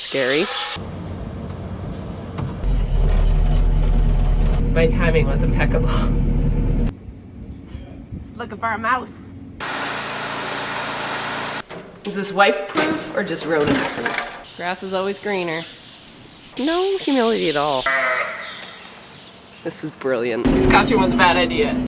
Scary. My timing was impeccable. Just looking for a mouse. Is this wife-proof or just rodent-proof? Grass is always greener. No humility at all. This is brilliant. This costume was a bad idea.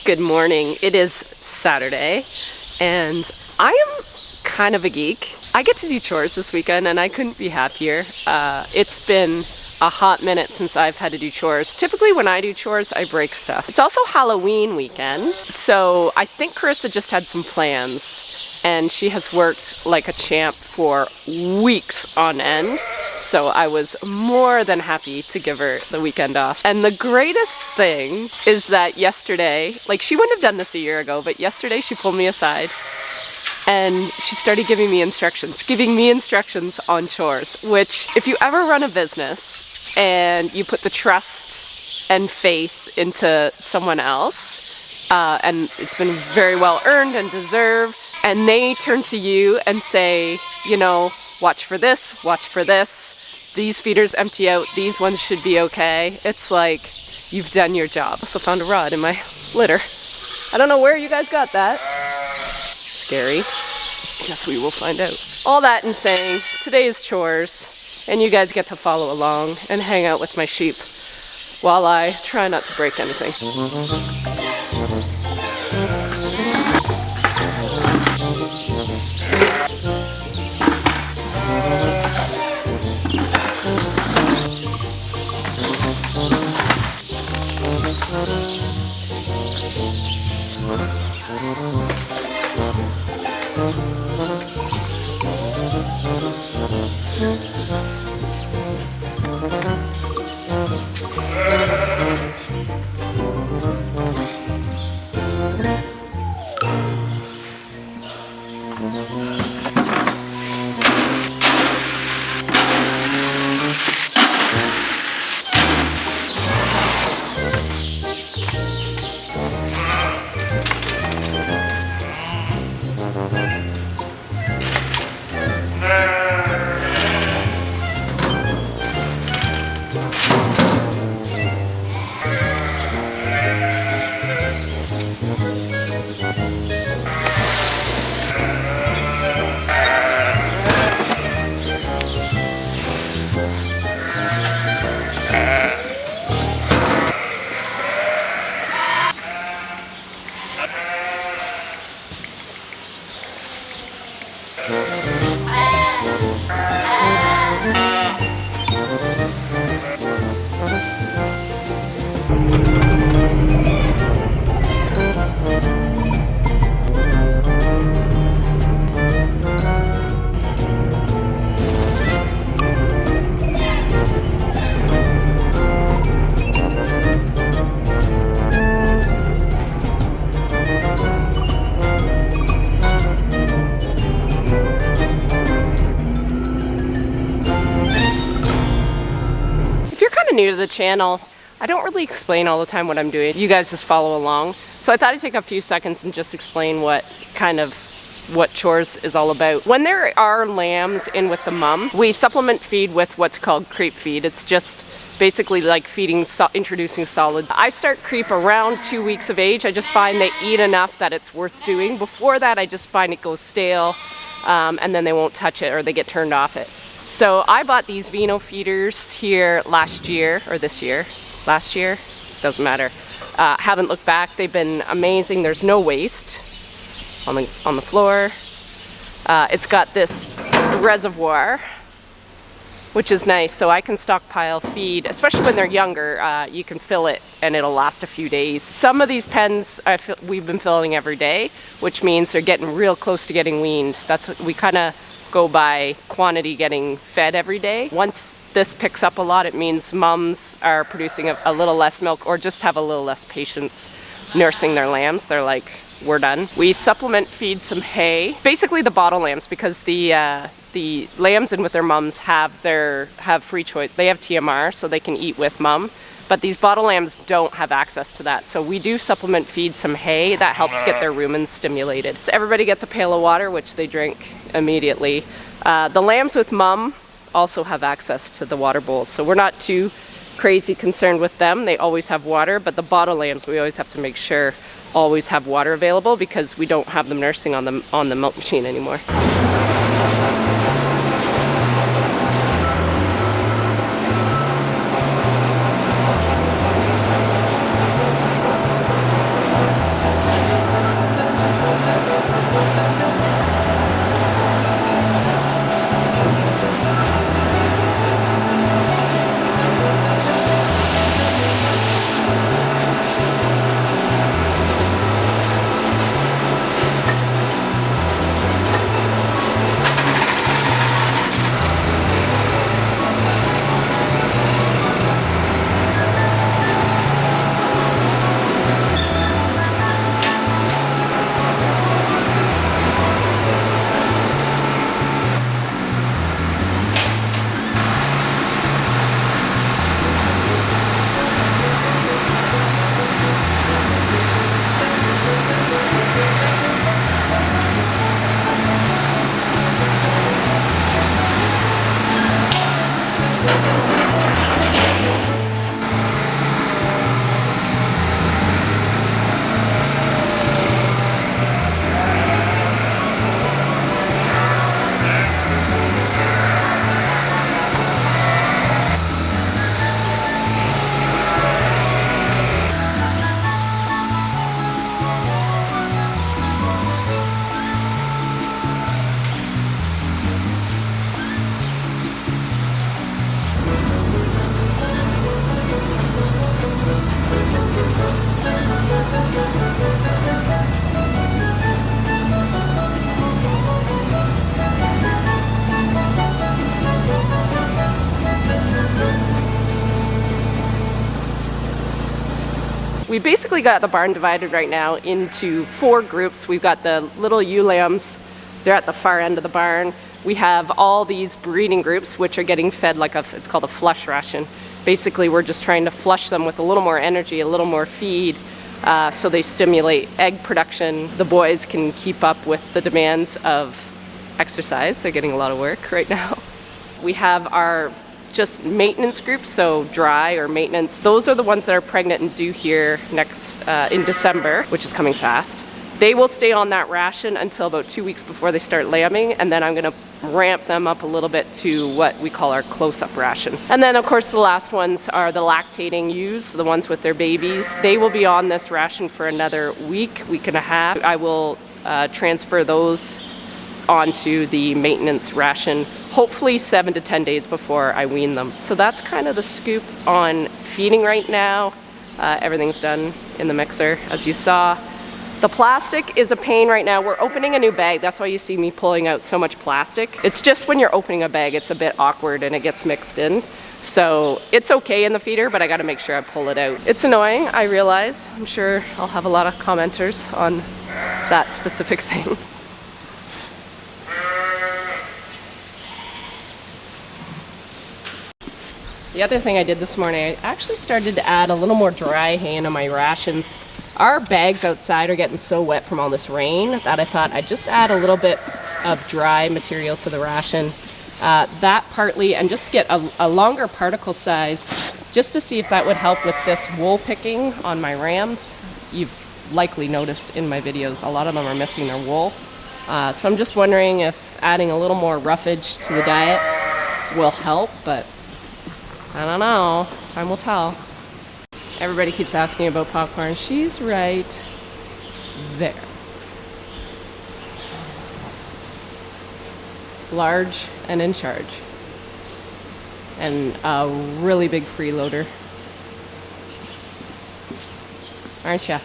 Good morning. It is Saturday and I am kind of a geek. I get to do chores this weekend and I couldn't be happier. It's been a hot minute since I've had to do chores. Typically when I do chores, I break stuff. It's also Halloween weekend, so I think Carissa just had some plans and she has worked like a champ for weeks on end. So I was more than happy to give her the weekend off. And the greatest thing is that yesterday, like she wouldn't have done this a year ago, but yesterday she pulled me aside and she started giving me instructions on chores, which if you ever run a business and you put the trust and faith into someone else, and it's been very well earned and deserved, and they turn to you and say, you know, watch for this, these feeders empty out, these ones should be okay. It's like, you've done your job. Also found a rod in my litter. I don't know where you guys got that. Scary. Guess we will find out. All that and saying, today is chores, and you guys get to follow along and hang out with my sheep while I try not to break anything. New to the channel, I don't really explain all the time what I'm doing. You guys just follow along. So I thought I'd take a few seconds and just explain what chores is all about. When there are lambs in with the mum, we supplement feed with what's called creep feed. It's just basically like feeding, introducing solids. I start creep around 2 weeks of age. I just find they eat enough that it's worth doing. Before that, I just find it goes stale, and then they won't touch it or they get turned off it. So I bought these Vino feeders here last year, or this year. Last year? Doesn't matter. Haven't looked back. They've been amazing. There's no waste on the floor. It's got this reservoir, which is nice, so I can stockpile feed, especially when they're younger. You can fill it and it'll last a few days. Some of these pens we've been filling every day, which means they're getting real close to getting weaned. That's what we kind of go by quantity getting fed every day. Once this picks up a lot, it means mums are producing a little less milk or just have a little less patience nursing their lambs. They're like, we're done. We supplement feed some hay, basically the bottle lambs, because the lambs in with their mums have free choice. They have TMR, so they can eat with mum. But these bottle lambs don't have access to that. So we do supplement feed some hay. That helps get their rumens stimulated. So everybody gets a pail of water, which they drink immediately. The lambs with mum also have access to the water bowls. So we're not too crazy concerned with them. They always have water, but the bottle lambs, we always have to make sure always have water available because we don't have them nursing on the milk machine anymore. We basically got the barn divided right now into 4 groups. We've got the little ewe lambs, they're at the far end of the barn. We have all these breeding groups which are getting fed like it's called a flush ration. Basically we're just trying to flush them with a little more energy, a little more feed, so they stimulate egg production. The boys can keep up with the demands of exercise. They're getting a lot of work right now. We have our just maintenance groups, so dry or maintenance. Those are the ones that are pregnant and due here next in December, which is coming fast. They will stay on that ration until about 2 weeks before they start lambing, and then I'm gonna ramp them up a little bit to what we call our close-up ration. And then of course the last ones are the lactating ewes, the ones with their babies. They will be on this ration for another week and a half. I will transfer those onto the maintenance ration, hopefully 7 to 10 days before I wean them. So that's kind of the scoop on feeding right now. Everything's done in the mixer, as you saw. The plastic is a pain right now. We're opening a new bag. That's why you see me pulling out so much plastic. It's just when you're opening a bag, it's a bit awkward and it gets mixed in. So it's okay in the feeder, but I gotta make sure I pull it out. It's annoying, I realize. I'm sure I'll have a lot of commenters on that specific thing. The other thing I did this morning, I actually started to add a little more dry hay into my rations. Our bags outside are getting so wet from all this rain that I thought I'd just add a little bit of dry material to the ration. That partly, and just get a longer particle size, just to see if that would help with this wool picking on my rams. You've likely noticed in my videos, a lot of them are missing their wool. So I'm just wondering if adding a little more roughage to the diet will help, but I don't know. Time will tell. Everybody keeps asking about popcorn. She's right there. Large and in charge. And a really big freeloader. Aren't ya?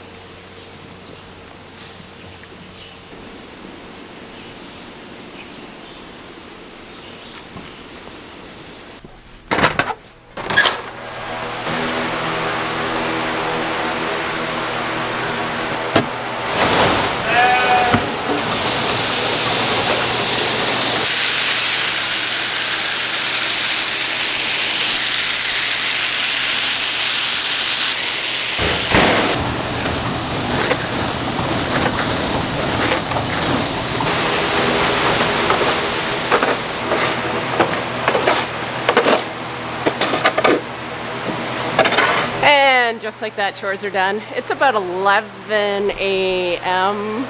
And just like that, chores are done. It's about 11 a.m.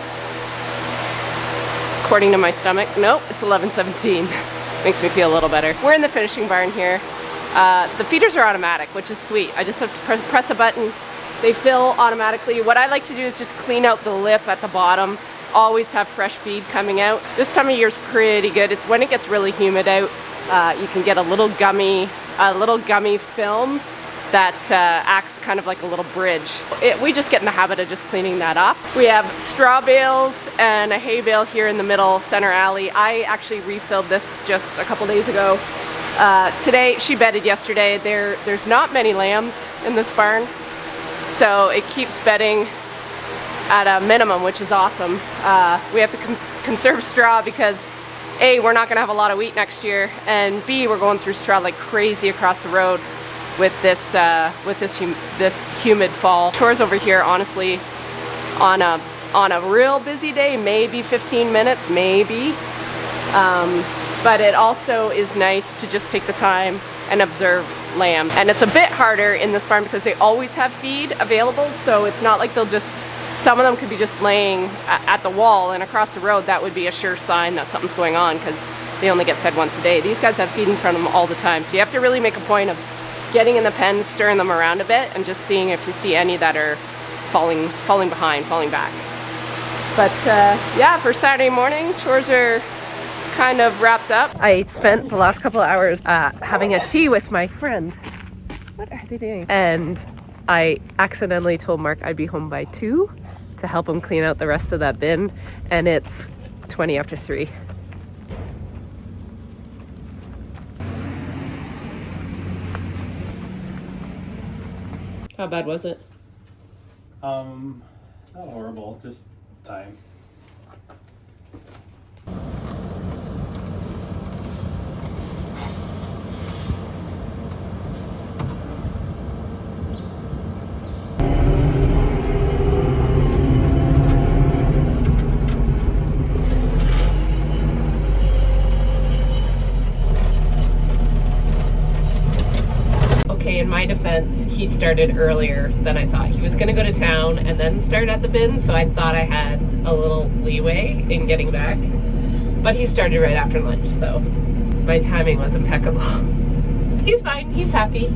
according to my stomach. Nope, it's 11:17. Makes me feel a little better. We're in the finishing barn here. The feeders are automatic, which is sweet. I just have to press a button. They fill automatically. What I like to do is just clean out the lip at the bottom. Always have fresh feed coming out. This time of year is pretty good. It's when it gets really humid out. You can get a little gummy film that acts kind of like a little bridge. We just get in the habit of just cleaning that off. We have straw bales and a hay bale here in the middle center alley. I actually refilled this just a couple days ago. Today, she bedded yesterday. There's not many lambs in this barn, so it keeps bedding at a minimum, which is awesome. We have to conserve straw because A, we're not gonna have a lot of wheat next year, and B, we're going through straw like crazy across the road with this humid fall. Chores over here, honestly, on a real busy day, maybe 15 minutes, maybe. But it also is nice to just take the time and observe lamb. And it's a bit harder in this barn because they always have feed available, so it's not like they'll just, some of them could be just laying at the wall, and across the road that would be a sure sign that something's going on because they only get fed once a day. These guys have feed in front of them all the time, so you have to really make a point of getting in the pen, stirring them around a bit, and just seeing if you see any that are falling behind, falling back. But yeah, for Saturday morning, chores are kind of wrapped up. I spent the last couple of hours having a tea with my friend. What are they doing? And I accidentally told Mark I'd be home by 2 to help him clean out the rest of that bin, and it's 20 after 3. How bad was it? Not horrible, just time. In my defense, he started earlier than I thought. He was going to go to town and then start at the bin, so I thought I had a little leeway in getting back. But he started right after lunch, so my timing was impeccable. He's fine, he's happy.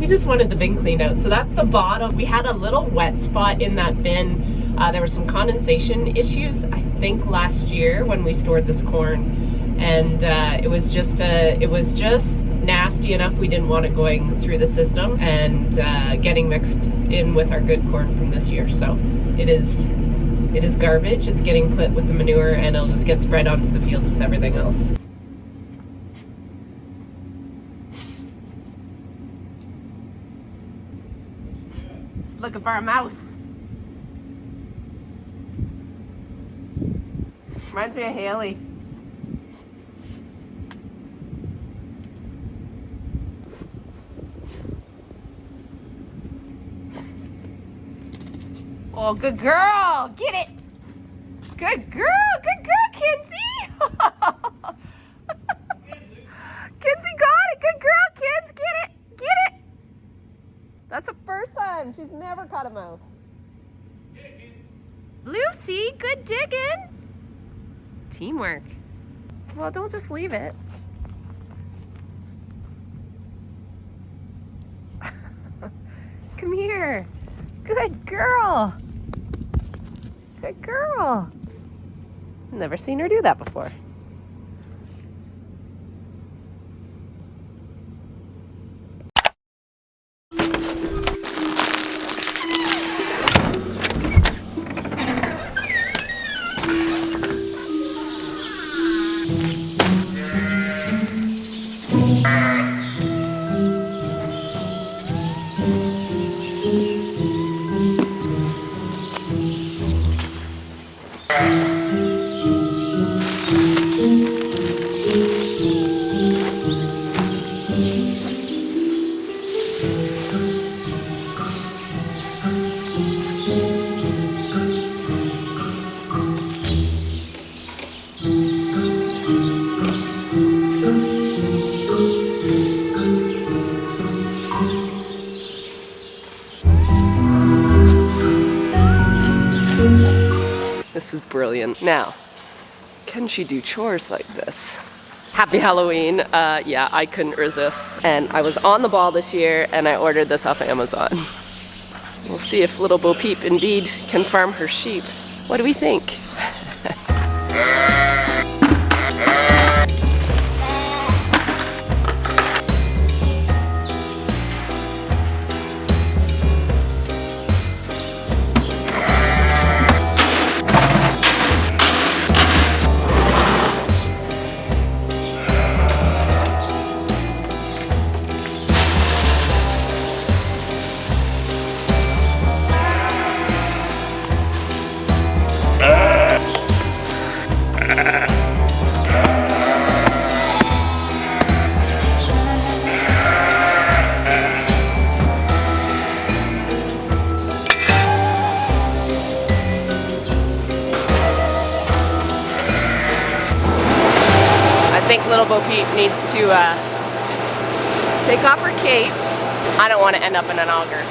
We just wanted the bin cleaned out. So that's the bottom. We had a little wet spot in that bin. There were some condensation issues, I think last year when we stored this corn. And it was just nasty enough we didn't want it going through the system and getting mixed in with our good corn from this year. So it is garbage. It's getting put with the manure, and it'll just get spread onto the fields with everything else. Just looking for a mouse. Reminds me of Haley. Oh, good girl. Get it. Good girl. Good girl, Kinsey. Kinsey got it. Good girl, kids. Get it. Get it. That's the first time. She's never caught a mouse. Lucy, good digging. Teamwork. Well, don't just leave it. here. Good girl. Good girl. Never seen her do that before. This is brilliant. Now, can she do chores like this? Happy Halloween. Yeah, I couldn't resist. And I was on the ball this year and I ordered this off Amazon. We'll see if little Bo Peep indeed can farm her sheep. What do we think? I think little Bo Peep needs to take off her cape. I don't want to end up in an auger.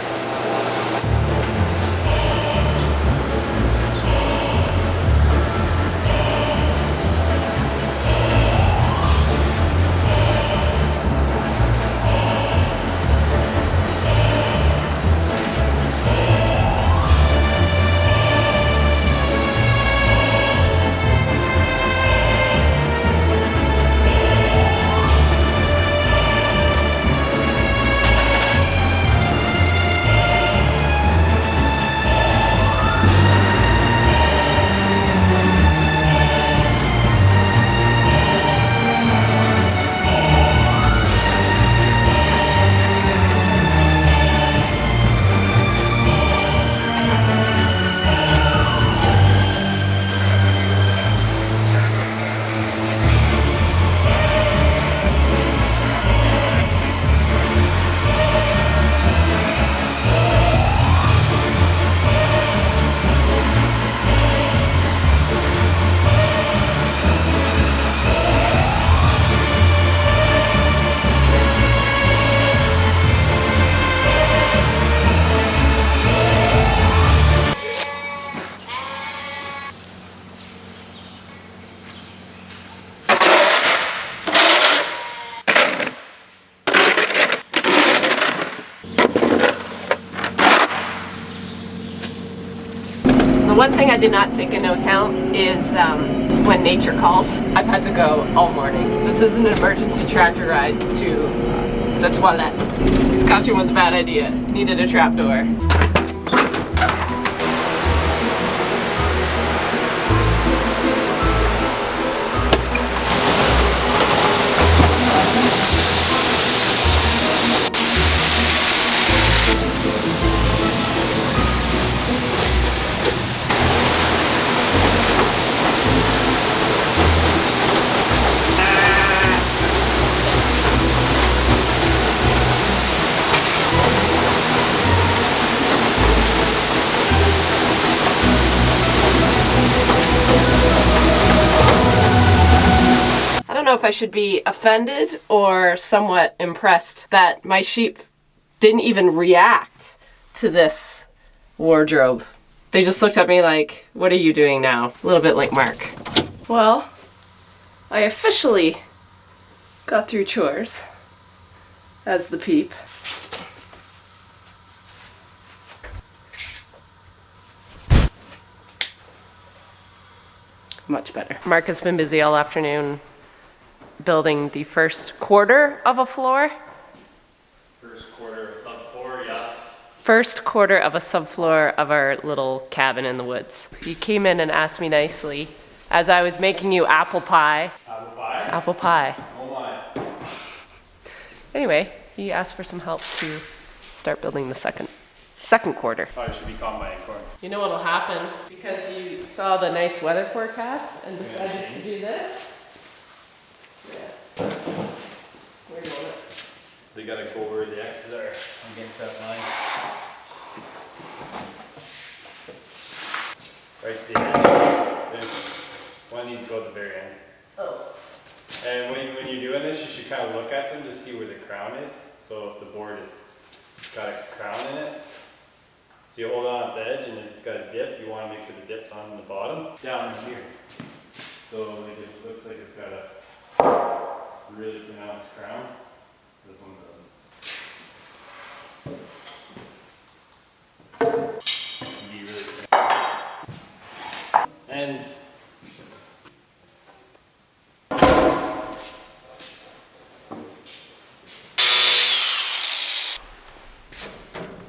The one thing I did not take into account is when nature calls. I've had to go all morning. This is an emergency tractor ride to the toilet. This costume was a bad idea. It needed a trapdoor. I don't know if I should be offended or somewhat impressed that my sheep didn't even react to this wardrobe. They just looked at me like, what are you doing now? A little bit like Mark. Well, I officially got through chores as the Peep. Much better. Mark has been busy all afternoon building the first quarter of a floor. First quarter of a subfloor, yes. First quarter of a subfloor of our little cabin in the woods. You came in and asked me nicely as I was making you apple pie. Apple pie? Apple pie. Oh my. Anyway, he asked for some help to start building the second quarter. Probably should be combine corn. You know what'll happen because you saw the nice weather forecast and decided to do this? Yeah. Where do you want it? They gotta go where the X's are against that line. Right to the edge. There's one needs to go at the very end. Oh. And when you're doing this, you should kind of look at them to see where the crown is. So if the board has got a crown in it, so you hold on its edge, and if it's got a dip, you want to make sure the dip's on the bottom, down in here. So like it looks like it's got a really pronounced crown. This one doesn't. It can be really pronounced. And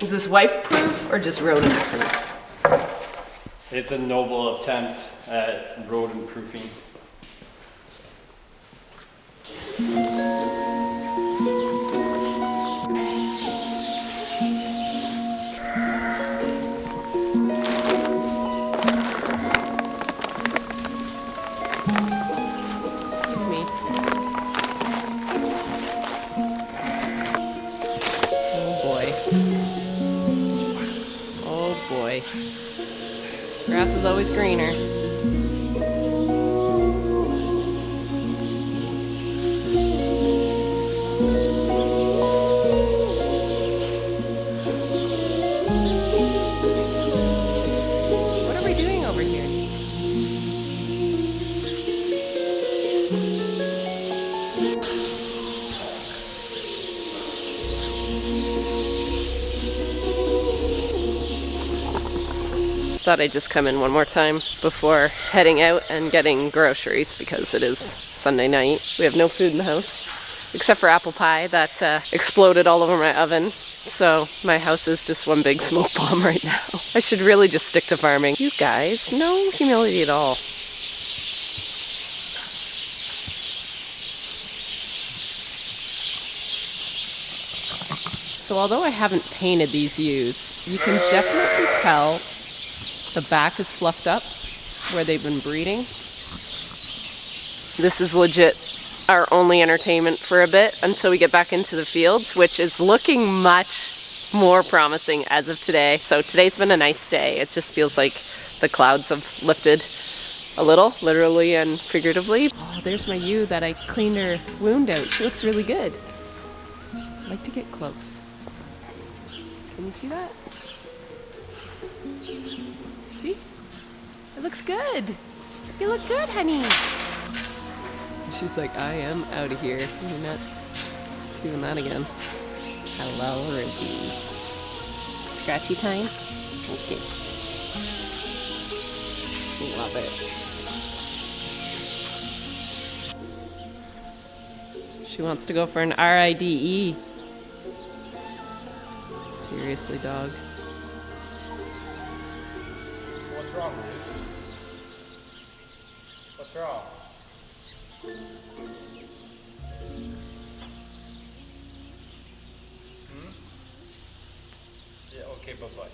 Is this wife-proof or just rodent-proof? it's a noble attempt at rodent proofing. Excuse me. Oh boy. Oh boy. Grass is always greener. What are we doing over here? Thought I'd just come in one more time before heading out and getting groceries because it is Sunday night. We have no food in the house except for apple pie that exploded all over my oven. So my house is just one big smoke bomb right now. I should really just stick to farming. You guys, no humility at all. So although I haven't painted these ewes, you can definitely tell the back is fluffed up where they've been breeding. This is legit our only entertainment for a bit until we get back into the fields, which is looking much more promising as of today. So today's been a nice day. It just feels like the clouds have lifted a little, literally and figuratively. Oh, there's my ewe that I cleaned her wound out. She looks really good. I'd like to get close. Can you see that? See? It looks good. You look good, honey. She's like, I am out of here. You're not doing that again. Hello, Ruby. Scratchy time? Okay. Love it. She wants to go for an RIDE. Seriously, dog. What's wrong, Bruce? What's wrong? Yeah, okay, bye-bye.